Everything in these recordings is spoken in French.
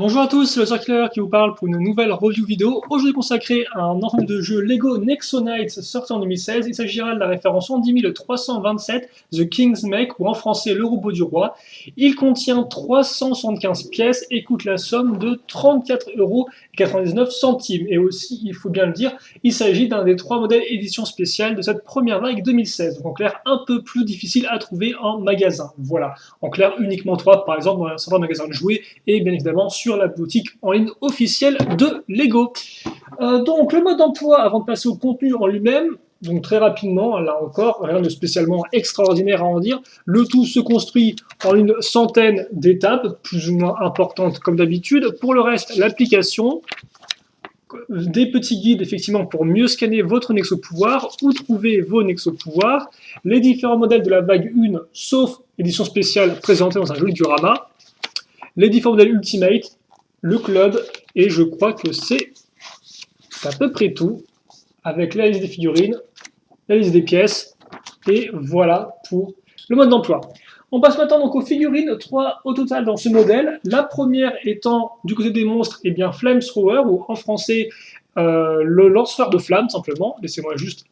Bonjour à tous, c'est le Circulaire qui vous parle pour une nouvelle review vidéo, aujourd'hui consacrée à un ensemble de jeux Lego Nexo Knights sorti en 2016. Il s'agira de la référence 10327, The King's Make, ou en français Le Robot du Roi. Il contient 375 pièces et coûte la somme de 34,99 €. Et aussi, il faut bien le dire, il s'agit d'un des 3 modèles édition spéciale de cette première vague 2016. Donc en clair, un peu plus difficile à trouver en magasin. Voilà, en clair, uniquement 3, par exemple, dans certains magasins de jouets et bien évidemment sur la boutique en ligne officielle de Lego. Donc le mode d'emploi, avant de passer au contenu en lui-même, donc très rapidement, là encore, rien de spécialement extraordinaire à en dire. Le tout se construit en une centaine d'étapes, plus ou moins importantes comme d'habitude. Pour le reste, l'application, des petits guides effectivement pour mieux scanner votre Nexo Pouvoir, où trouver vos Nexo Pouvoirs, les différents modèles de la vague 1, sauf édition spéciale présentée dans un joli diorama, les différents modèles Ultimate, le club, et je crois que c'est à peu près tout, avec la liste des figurines, la liste des pièces, et voilà pour le mode d'emploi. On passe maintenant donc aux figurines, 3 au total dans ce modèle. La première étant du côté des monstres, et bien Flamethrower, ou en français le lanceur de flammes simplement. Laissez-moi juste,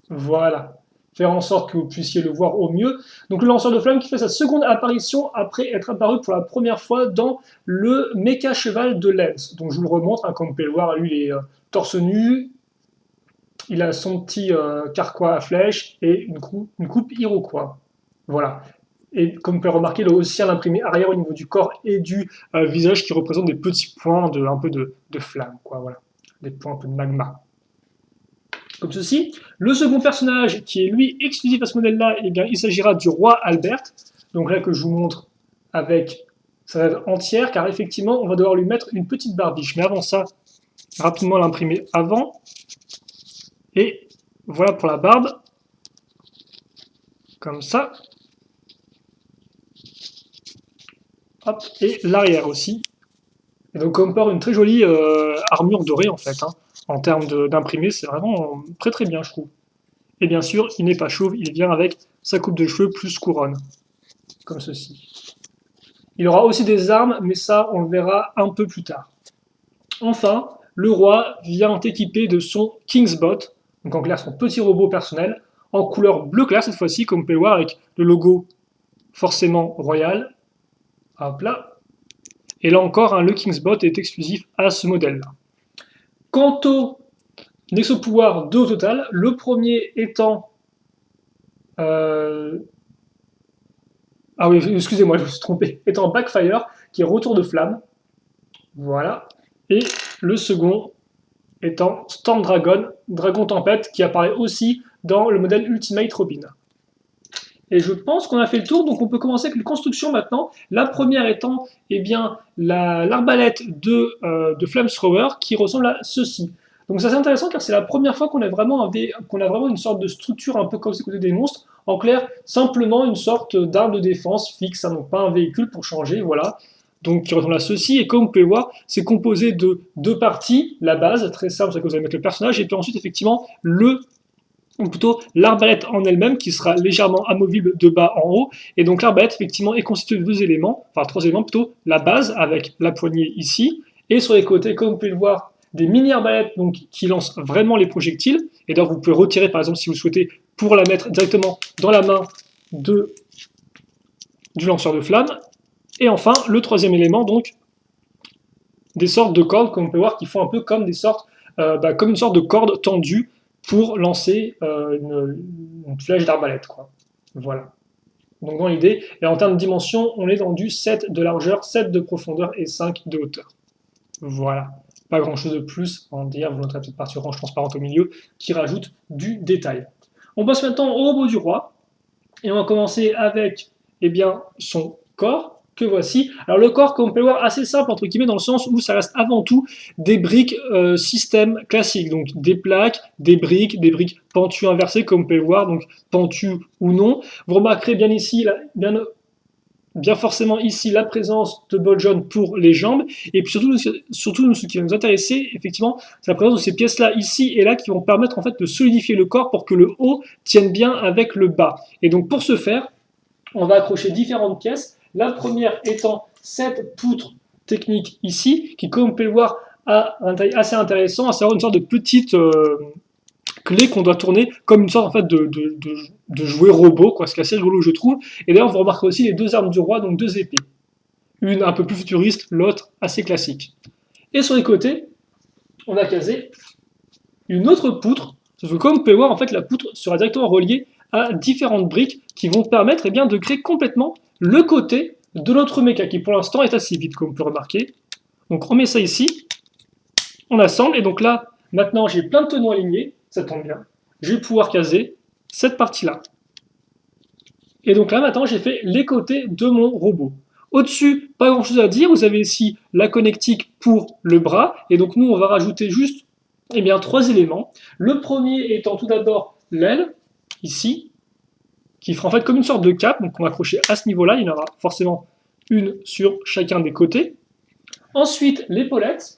voilà, faire en sorte que vous puissiez le voir au mieux. Donc le lanceur de flammes qui fait sa seconde apparition après être apparu pour la première fois dans le méca cheval de Lens. Donc je vous le remontre, hein, comme vous pouvez le voir, lui il est torse nu, il a son petit carquois à flèche et une coupe iroquois. Voilà. Et comme vous pouvez remarquer, il a aussi un imprimé arrière au niveau du corps et du visage qui représente des petits points un peu de flamme, quoi, voilà. Des points un peu de magma. Comme ceci. Le second personnage, qui est lui exclusif à ce modèle-là, eh bien, il s'agira du roi Albert. Donc là que je vous montre avec sa rêve entière, car effectivement, on va devoir lui mettre une petite barbiche. Mais avant ça, rapidement l'imprimer avant. Et voilà pour la barbe. Comme ça. Hop, et l'arrière aussi. Et donc on peut avoir une très jolie armure dorée en fait. Hein. En termes d'imprimé, c'est vraiment très très bien je trouve. Et bien sûr, il n'est pas chauve, il vient avec sa coupe de cheveux plus couronne. Comme ceci. Il aura aussi des armes, mais ça on le verra un peu plus tard. Enfin, le roi vient équipé de son Kingsbot, donc en clair son petit robot personnel, en couleur bleu clair cette fois-ci, comme vous pouvez le voir avec le logo forcément royal. Hop là. Et là encore, hein, le Kingsbot est exclusif à ce modèle-là. Quant au Nexo Pouvoir 2 au total, le premier étant... Ah oui, excusez-moi, je me suis trompé. Étant Backfire, qui est retour de flamme. Voilà. Et le second étant Storm Dragon, Dragon Tempête, qui apparaît aussi dans le modèle Ultimate Robin. Et je pense qu'on a fait le tour, donc on peut commencer avec les constructions maintenant. La première étant eh bien, l'arbalète de Flamethrower qui ressemble à ceci. Donc c'est assez intéressant car c'est la première fois qu'on a vraiment une sorte de structure un peu comme ce côté des monstres. En clair, simplement une sorte d'arme de défense fixe, hein, donc pas un véhicule pour changer, voilà. Donc qui ressemble à ceci, et comme vous pouvez le voir, c'est composé de 2 parties, la base, très simple, c'est que vous allez mettre le personnage, et puis ensuite effectivement ou plutôt l'arbalète en elle-même qui sera légèrement amovible de bas en haut. Et donc l'arbalète effectivement est constituée de 2 éléments, enfin 3 éléments plutôt, la base avec la poignée ici, et sur les côtés, comme vous pouvez le voir, des mini-arbalètes donc, qui lancent vraiment les projectiles. Et donc vous pouvez retirer par exemple si vous souhaitez pour la mettre directement dans la main du lanceur de flammes. Et enfin, le troisième élément, donc, des sortes de cordes, comme on peut voir, qui font un peu comme comme une sorte de corde tendue pour lancer une flèche d'arbalète, quoi. Voilà. Donc dans l'idée, et en termes de dimension, on est dans du 7 de largeur, 7 de profondeur et 5 de hauteur. Voilà. Pas grand chose de plus à en dire, vous noterez cette partie orange transparente au milieu qui rajoute du détail. On passe maintenant au robot du roi, et on va commencer avec eh bien, son corps, que voici. Alors le corps, comme on peut le voir, assez simple, entre guillemets, dans le sens où ça reste avant tout des briques système classique, donc des plaques, des briques pentues inversées, comme on peut le voir, donc pentues ou non. Vous remarquerez bien ici, bien forcément ici, la présence de bol jaune pour les jambes, et puis surtout ce qui va nous intéresser, effectivement, c'est la présence de ces pièces-là, ici et là, qui vont permettre en fait de solidifier le corps pour que le haut tienne bien avec le bas. Et donc pour ce faire, on va accrocher différentes pièces. La première étant cette poutre technique ici, qui, comme on peut le voir, a un taille assez intéressant, à savoir une sorte de petite clé qu'on doit tourner comme une sorte en fait de jouet robot, quoi, ce qui est assez rigolo, je trouve. Et d'ailleurs, vous remarquerez aussi les deux armes du roi, donc deux épées. Une un peu plus futuriste, l'autre assez classique. Et sur les côtés, on a casé une autre poutre, sauf que comme vous pouvez voir, en fait, la poutre sera directement reliée à différentes briques qui vont permettre eh bien, de créer complètement le côté de notre méca, qui pour l'instant est assez vide, comme vous pouvez remarquer. Donc on met ça ici, on assemble, et donc là, maintenant j'ai plein de tenons alignés, ça tombe bien. Je vais pouvoir caser cette partie-là. Et donc là, maintenant, j'ai fait les côtés de mon robot. Au-dessus, pas grand-chose à dire, vous avez ici la connectique pour le bras, et donc nous, on va rajouter juste eh bien, 3 éléments. Le premier étant tout d'abord l'aile, ici, qui fera en fait comme une sorte de cape, donc on va accrocher à ce niveau-là, il y en aura forcément une sur chacun des côtés. Ensuite, l'épaulette,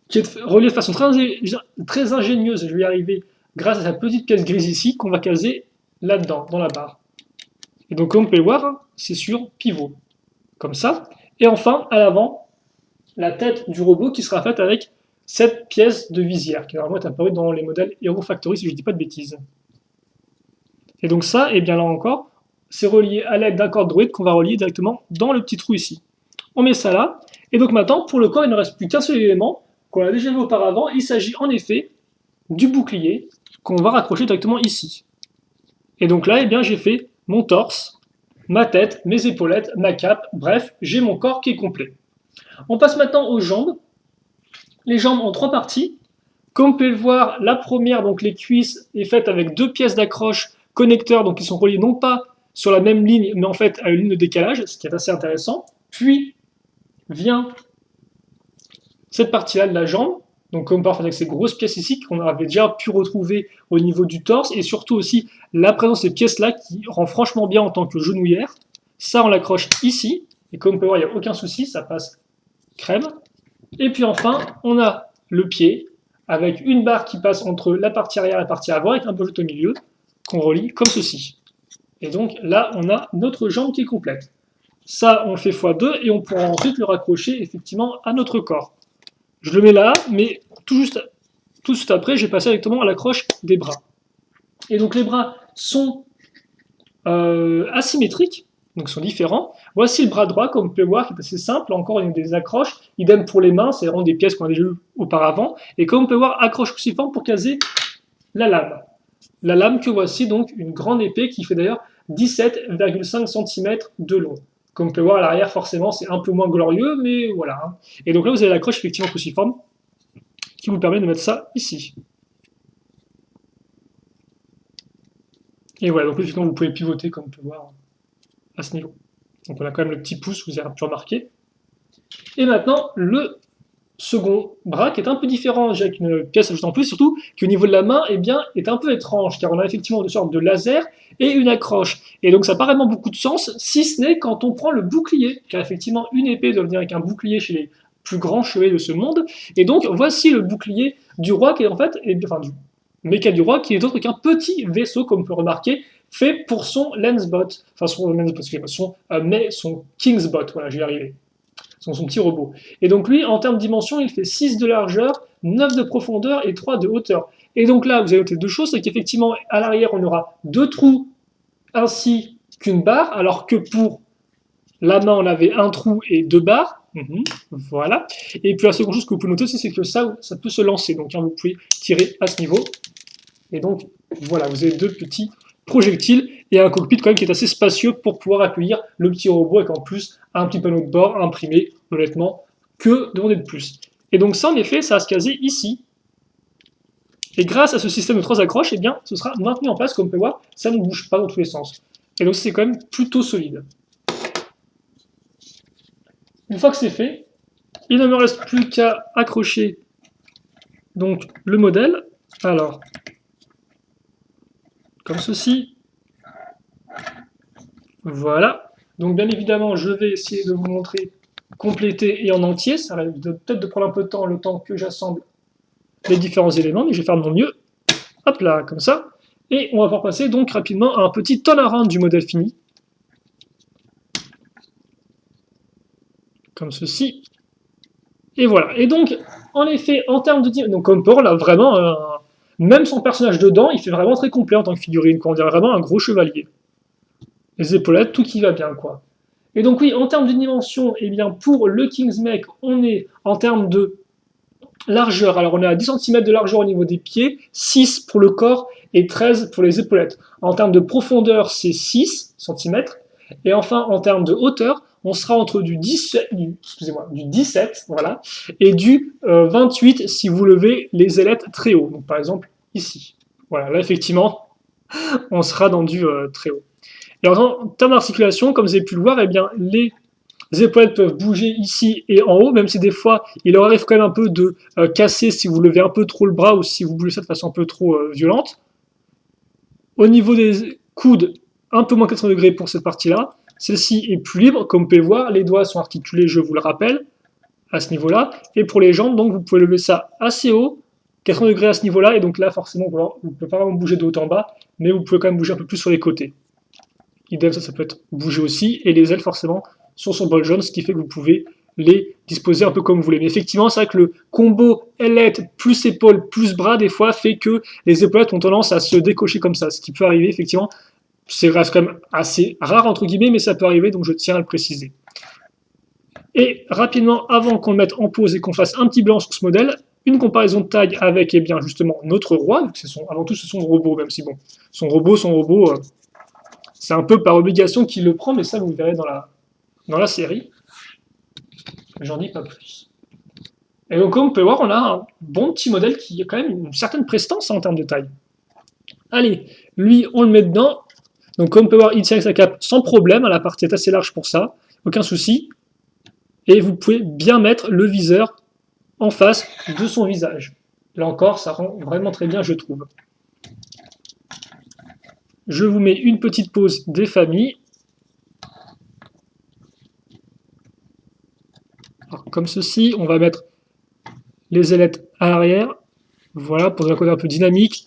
qui est reliée de façon très ingénieuse, je vais y arriver, grâce à sa petite pièce grise ici, qu'on va caser là-dedans, dans la barre. Et donc, comme vous pouvez le voir, c'est sur pivot, comme ça. Et enfin, à l'avant, la tête du robot qui sera faite avec cette pièce de visière, qui normalement est apparue dans les modèles Hero Factory, si je ne dis pas de bêtises. Et donc ça, et bien là encore, c'est relié à l'aide d'un corde droïde qu'on va relier directement dans le petit trou ici. On met ça là, et donc maintenant, pour le corps, il ne reste plus qu'un seul élément, qu'on a déjà vu auparavant, il s'agit en effet du bouclier, qu'on va raccrocher directement ici. Et donc là, eh bien, j'ai fait mon torse, ma tête, mes épaulettes, ma cape, bref, j'ai mon corps qui est complet. On passe maintenant aux jambes. Les jambes en 3 parties. Comme vous pouvez le voir, la première, donc les cuisses, est faite avec 2 pièces d'accroche connecteurs, donc qui sont reliées non pas sur la même ligne, mais en fait à une ligne de décalage, ce qui est assez intéressant. Puis vient cette partie-là de la jambe, donc comme parfois avec ces grosses pièces ici qu'on avait déjà pu retrouver au niveau du torse, et surtout aussi la présence de ces pièces-là qui rend franchement bien en tant que genouillère. Ça, on l'accroche ici, et comme vous pouvez voir, il n'y a aucun souci, ça passe crème. Et puis enfin, on a le pied, avec une barre qui passe entre la partie arrière et la partie avant, avec un peu au milieu, qu'on relie comme ceci. Et donc là, on a notre jambe qui est complète. Ça, on le fait x2, et on pourra ensuite le raccrocher effectivement à notre corps. Je le mets là, mais tout juste après, j'ai passé directement à l'accroche des bras. Et donc les bras sont asymétriques, donc sont différents. Voici le bras droit, comme vous pouvez voir, qui est assez simple. Encore, il y a des accroches. Idem pour les mains, c'est vraiment des pièces qu'on a déjà eues auparavant. Et comme vous pouvez voir, accroche cruciforme pour caser la lame. La lame que voici, donc une grande épée qui fait d'ailleurs 17,5 cm de long. Comme vous pouvez voir à l'arrière, forcément, c'est un peu moins glorieux, mais voilà. Et donc là, vous avez l'accroche effectivement cruciforme qui vous permet de mettre ça ici. Et voilà, donc effectivement, vous pouvez pivoter, comme on peut voir, à ce niveau. Donc on a quand même le petit pouce, vous avez pu remarquer. Et maintenant, le second bras, qui est un peu différent, j'ai avec une pièce ajoutée en plus, surtout qu'au niveau de la main, eh bien, est un peu étrange, car on a effectivement une sorte de laser et une accroche. Et donc ça n'a pas vraiment beaucoup de sens, si ce n'est quand on prend le bouclier, car effectivement, une épée doit venir avec un bouclier chez les plus grands chevaliers de ce monde. Et donc, voici le bouclier du roi, qui est en fait, enfin, du méca du roi, qui est autre qu'un petit vaisseau, comme on peut remarquer, fait pour son lensbot, enfin son lensbot, son kingsbot, voilà, j'y arrivé, son petit robot. Et donc lui, en termes de dimension, il fait 6 de largeur, 9 de profondeur et 3 de hauteur. Et donc là, vous avez noté deux choses, c'est qu'effectivement, à l'arrière, on aura 2 trous ainsi qu'une barre, alors que pour la main, on avait un trou et 2 barres. Voilà. Et puis la seconde chose que vous pouvez noter aussi, c'est que ça peut se lancer. Donc vous pouvez tirer à ce niveau. Et donc voilà, vous avez 2 petits projectiles et un cockpit quand même qui est assez spacieux pour pouvoir accueillir le petit robot avec en plus un petit panneau de bord imprimé, honnêtement, que demander de plus. Et donc ça, en effet, ça va se caser ici. Et grâce à ce système de 3 accroches, eh bien, ce sera maintenu en place, comme on peut voir, ça ne bouge pas dans tous les sens. Et donc c'est quand même plutôt solide. Une fois que c'est fait, il ne me reste plus qu'à accrocher donc le modèle. Alors, comme ceci. Voilà. Donc bien évidemment, je vais essayer de vous montrer complété et en entier. Ça va peut-être de prendre un peu de temps, le temps que j'assemble les différents éléments, mais je vais faire de mon mieux. Hop là, comme ça. Et on va pouvoir passer donc rapidement à un petit turnaround du modèle fini. comme ceci. Et voilà. Et donc, en effet, en termes de... Donc, comme Pearl a vraiment... même son personnage dedans, il fait vraiment très complet en tant que figurine, quoi. On dirait vraiment un gros chevalier. Les épaulettes, tout qui va bien, quoi. Et donc oui, en termes de dimension, eh bien, pour le Kingsmake, on est en termes de largeur. Alors, on est à 10 cm de largeur au niveau des pieds, 6 pour le corps et 13 pour les épaulettes. En termes de profondeur, c'est 6 cm. Et enfin, en termes de hauteur, on sera entre du 17, du 17 voilà, et du 28 si vous levez les ailettes très haut. Donc, par exemple, ici. Voilà, là, effectivement, on sera dans du très haut. Et en termes d'articulation, comme vous avez pu le voir, eh bien, les épaulettes peuvent bouger ici et en haut, même si des fois, il leur arrive quand même un peu de casser si vous levez un peu trop le bras ou si vous bougez ça de façon un peu trop violente. Au niveau des coudes, un peu moins 80 degrés pour cette partie-là. Celle-ci est plus libre, comme vous pouvez voir, les doigts sont articulés, je vous le rappelle, à ce niveau-là. Et pour les jambes, donc, vous pouvez lever ça assez haut, 80 degrés à ce niveau-là, et donc là, forcément, vous ne pouvez pas vraiment bouger de haut en bas, mais vous pouvez quand même bouger un peu plus sur les côtés. Idem, ça peut être bougé aussi, et les ailes, forcément, sont sur ball jaune, ce qui fait que vous pouvez les disposer un peu comme vous voulez. Mais effectivement, c'est vrai que le combo ailette plus épaules plus bras, des fois, fait que les épaulettes ont tendance à se décocher comme ça, ce qui peut arriver, effectivement. C'est reste quand même assez rare, entre guillemets, mais ça peut arriver, donc je tiens à le préciser. Et rapidement, avant qu'on le mette en pause et qu'on fasse un petit blanc sur ce modèle, une comparaison de taille avec, eh bien, justement, notre roi. Avant tout, c'est son robot, même si, bon, son robot, c'est un peu par obligation qu'il le prend, mais ça, vous le verrez dans la série. J'en dis pas plus. Et donc, comme on peut voir, on a un bon petit modèle qui a quand même une certaine prestance en termes de taille. Allez, lui, on le met dedans. Donc, comme on peut voir, il tient avec sa cape sans problème. La partie est assez large pour ça. Aucun souci. Et vous pouvez bien mettre le viseur en face de son visage. Là encore, ça rend vraiment très bien, je trouve. Je vous mets une petite pause des familles. Alors, comme ceci, on va mettre les ailettes à l'arrière. Voilà, pour un côté un peu dynamique.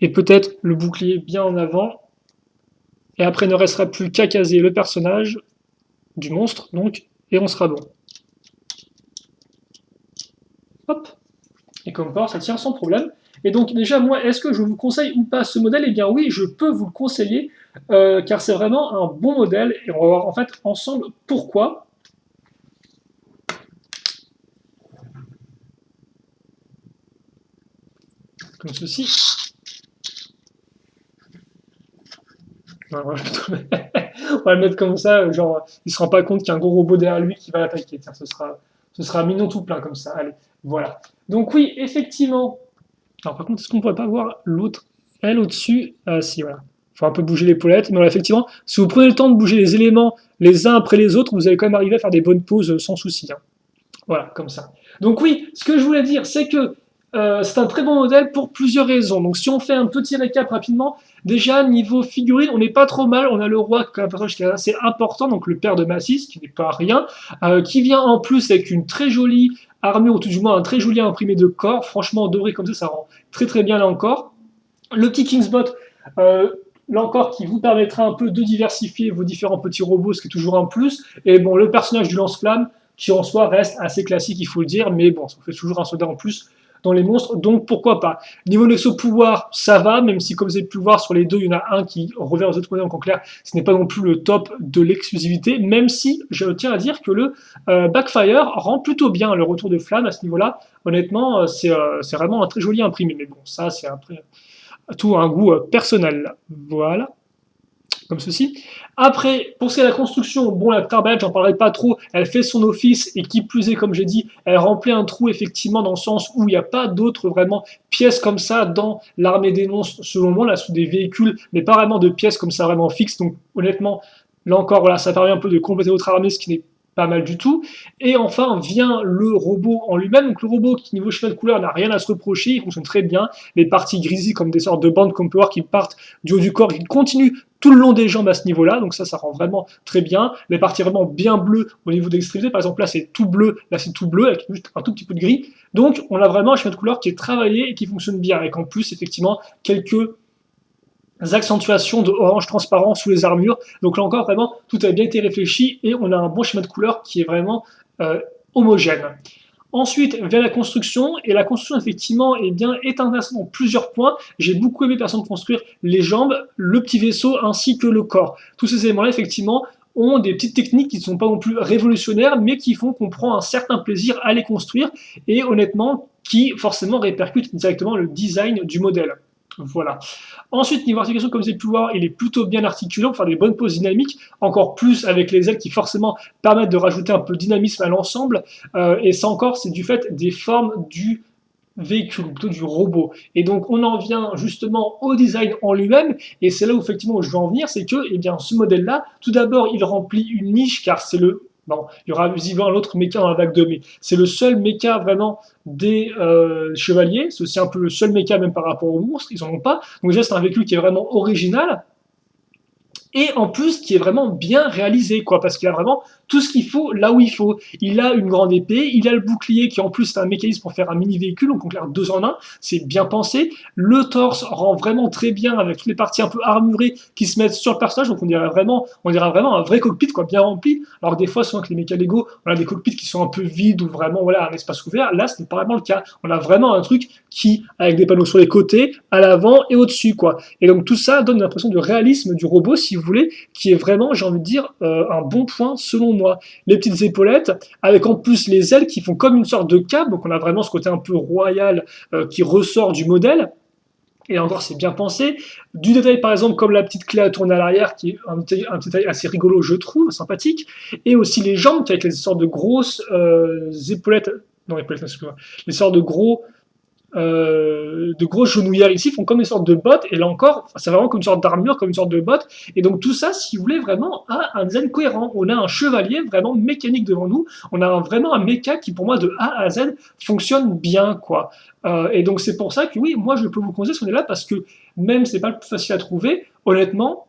Et peut-être le bouclier bien en avant. Et après, il ne restera plus qu'à caser le personnage du monstre, donc, et on sera bon. Hop. Et comme part, ça tient sans problème. Et donc déjà, moi, est-ce que je vous conseille ou pas ce modèle? Eh bien oui, je peux vous le conseiller, car c'est vraiment un bon modèle, et on va voir en fait ensemble pourquoi. Comme ceci. On va le mettre comme ça, genre, il se rend pas compte qu'il y a un gros robot derrière lui qui va l'attaquer. Tiens, ce sera mignon tout plein comme ça. Allez, voilà. Donc oui, effectivement. Alors par contre, est-ce qu'on pourrait pas voir l'autre, elle au-dessus? Ah si, voilà. Il faut un peu bouger l'épaulette, mais voilà, effectivement, si vous prenez le temps de bouger les éléments les uns après les autres, vous allez quand même arriver à faire des bonnes pauses sans souci. Hein. Voilà, comme ça. Donc oui, ce que je voulais dire, c'est que c'est un très bon modèle pour plusieurs raisons. Donc si on fait un petit récap rapidement, déjà niveau figurine, on n'est pas trop mal. On a le roi qui est un personnage qui est assez important, donc le père de Massis, qui n'est pas rien, qui vient en plus avec une très jolie armure, ou tout du moins un très joli imprimé de corps. Franchement, doré comme ça rend très très bien là encore. Le petit Kingsbot, là encore, qui vous permettra un peu de diversifier vos différents petits robots, ce qui est toujours un plus. Et bon, le personnage du lance-flamme, qui en soi reste assez classique, il faut le dire, mais bon, ça fait toujours un soldat en plus dans les monstres, donc pourquoi pas. Niveau l'exo-pouvoir, ça va, même si comme vous avez pu le voir sur les deux, il y en a un qui revient aux autres modèles, donc en clair, ce n'est pas non plus le top de l'exclusivité, même si je tiens à dire que le Backfire rend plutôt bien le retour de flamme à ce niveau-là. Honnêtement, c'est vraiment un très joli imprimé, mais bon, ça c'est après tout un goût personnel. Voilà. Comme ceci. Après, pour ce qui est de la construction, bon, la Tarballette, j'en parlerai pas trop, elle fait son office, et qui plus est, comme j'ai dit, elle remplit un trou, effectivement, dans le sens où il n'y a pas d'autres, vraiment, pièces comme ça dans l'armée des monstres, selon moi, là, sous des véhicules, mais pas vraiment de pièces comme ça, vraiment fixes, donc, honnêtement, là encore, voilà, ça permet un peu de compléter votre armée, ce qui n'est pas mal du tout. Et enfin vient le robot en lui-même. Donc le robot qui niveau chemin de couleur n'a rien à se reprocher, il fonctionne très bien. Les parties grisées comme des sortes de bandes qu'on peut voir qui partent du haut du corps, qui continuent tout le long des jambes à ce niveau-là, donc ça rend vraiment très bien. Les parties vraiment bien bleues au niveau des extrémités, par exemple là c'est tout bleu, là c'est tout bleu avec juste un tout petit peu de gris. Donc on a vraiment un chemin de couleur qui est travaillé et qui fonctionne bien, avec en plus effectivement quelques accentuations de orange transparent sous les armures. Donc là encore, vraiment, tout a bien été réfléchi et on a un bon schéma de couleur qui est vraiment homogène. Ensuite vient la construction, et la construction effectivement est intéressante dans plusieurs points. J'ai beaucoup aimé personne construire les jambes, le petit vaisseau ainsi que le corps. Tous ces éléments-là effectivement ont des petites techniques qui ne sont pas non plus révolutionnaires, mais qui font qu'on prend un certain plaisir à les construire, et honnêtement, qui forcément répercutent directement le design du modèle. Voilà. Ensuite, niveau articulation, comme vous avez pu voir, il est plutôt bien articulé, on peut faire des bonnes poses dynamiques, encore plus avec les ailes qui forcément permettent de rajouter un peu de dynamisme à l'ensemble. Et ça encore, c'est du fait des formes du véhicule, ou plutôt du robot. Et donc, on en vient justement au design en lui-même, et c'est là où effectivement je veux en venir, c'est que eh bien, ce modèle-là, tout d'abord, il remplit une niche, car c'est le... Bon, il y aura visiblement un autre méca dans la vague 2, mais c'est le seul méca vraiment des chevaliers, c'est aussi un peu le seul méca même par rapport aux monstres, ils en ont pas. Donc déjà, c'est un véhicule qui est vraiment original, et en plus qui est vraiment bien réalisé, quoi, parce qu'il a vraiment tout ce qu'il faut là où il faut. Il a une grande épée, il a le bouclier qui en plus c'est un mécanisme pour faire un mini véhicule, donc on claire 2 en 1, c'est bien pensé. Le torse rend vraiment très bien avec toutes les parties un peu armurées qui se mettent sur le personnage, donc on dirait vraiment un vrai cockpit, quoi, bien rempli. Alors des fois, souvent avec les mécas Lego, on a des cockpits qui sont un peu vides ou vraiment voilà un espace ouvert. Là, ce n'est pas vraiment le cas. On a vraiment un truc qui, avec des panneaux sur les côtés, à l'avant et au-dessus, quoi. Et donc tout ça donne une impression de réalisme du robot, si vous voulez, qui est vraiment, j'ai envie de dire, un bon point selon moi. Les petites épaulettes, avec en plus les ailes qui font comme une sorte de cape, donc on a vraiment ce côté un peu royal qui ressort du modèle. Et encore, c'est bien pensé. Du détail, par exemple, comme la petite clé à tourner à l'arrière, qui est un détail assez rigolo, je trouve, sympathique. Et aussi les jambes, avec les sortes de grosses épaulettes, non, épaulettes, excuse-moi, les sortes de gros genouillères ici font comme une sorte de bottes, et là encore, c'est vraiment comme une sorte d'armure, comme une sorte de botte, et donc tout ça, si vous voulez, vraiment a un design cohérent. On a un chevalier vraiment mécanique devant nous, on a vraiment un méca qui, pour moi, de A à Z, fonctionne bien, quoi. Et donc c'est pour ça que, oui, moi, je peux vous conseiller ce modèle-là, parce que même si c'est pas le plus facile à trouver, honnêtement,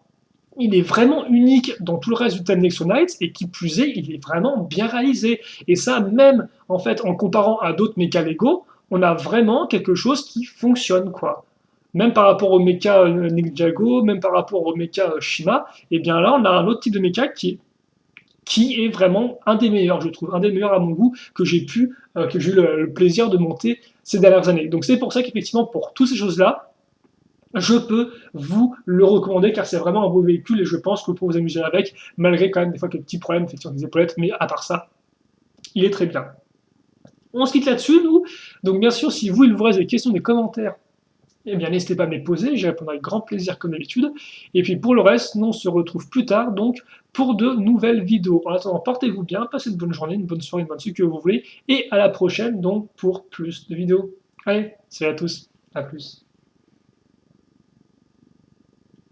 il est vraiment unique dans tout le reste du thème Nexo Knights, et qui plus est, il est vraiment bien réalisé. Et ça, même, en fait, en comparant à d'autres méca Lego, on a vraiment quelque chose qui fonctionne, quoi. Même par rapport au mecha Ninjago, même par rapport au mecha Shima, et bien là, on a un autre type de mecha qui est vraiment un des meilleurs, je trouve, un des meilleurs à mon goût que j'ai eu le plaisir de monter ces dernières années. Donc c'est pour ça qu'effectivement, pour toutes ces choses-là, je peux vous le recommander, car c'est vraiment un beau véhicule et je pense que pour vous amuser avec, malgré quand même des fois quelques petits problèmes effectivement des épaulettes, mais à part ça, il est très bien. On se quitte là-dessus, nous. Donc, bien sûr, si vous, il vous reste des questions, des commentaires, eh bien, n'hésitez pas à me les poser. J'y répondrai avec grand plaisir, comme d'habitude. Et puis, pour le reste, nous, on se retrouve plus tard, donc, pour de nouvelles vidéos. En attendant, portez-vous bien, passez une bonne journée, une bonne soirée, une bonne ce que vous voulez. Et à la prochaine, donc, pour plus de vidéos. Allez, salut à tous. À plus.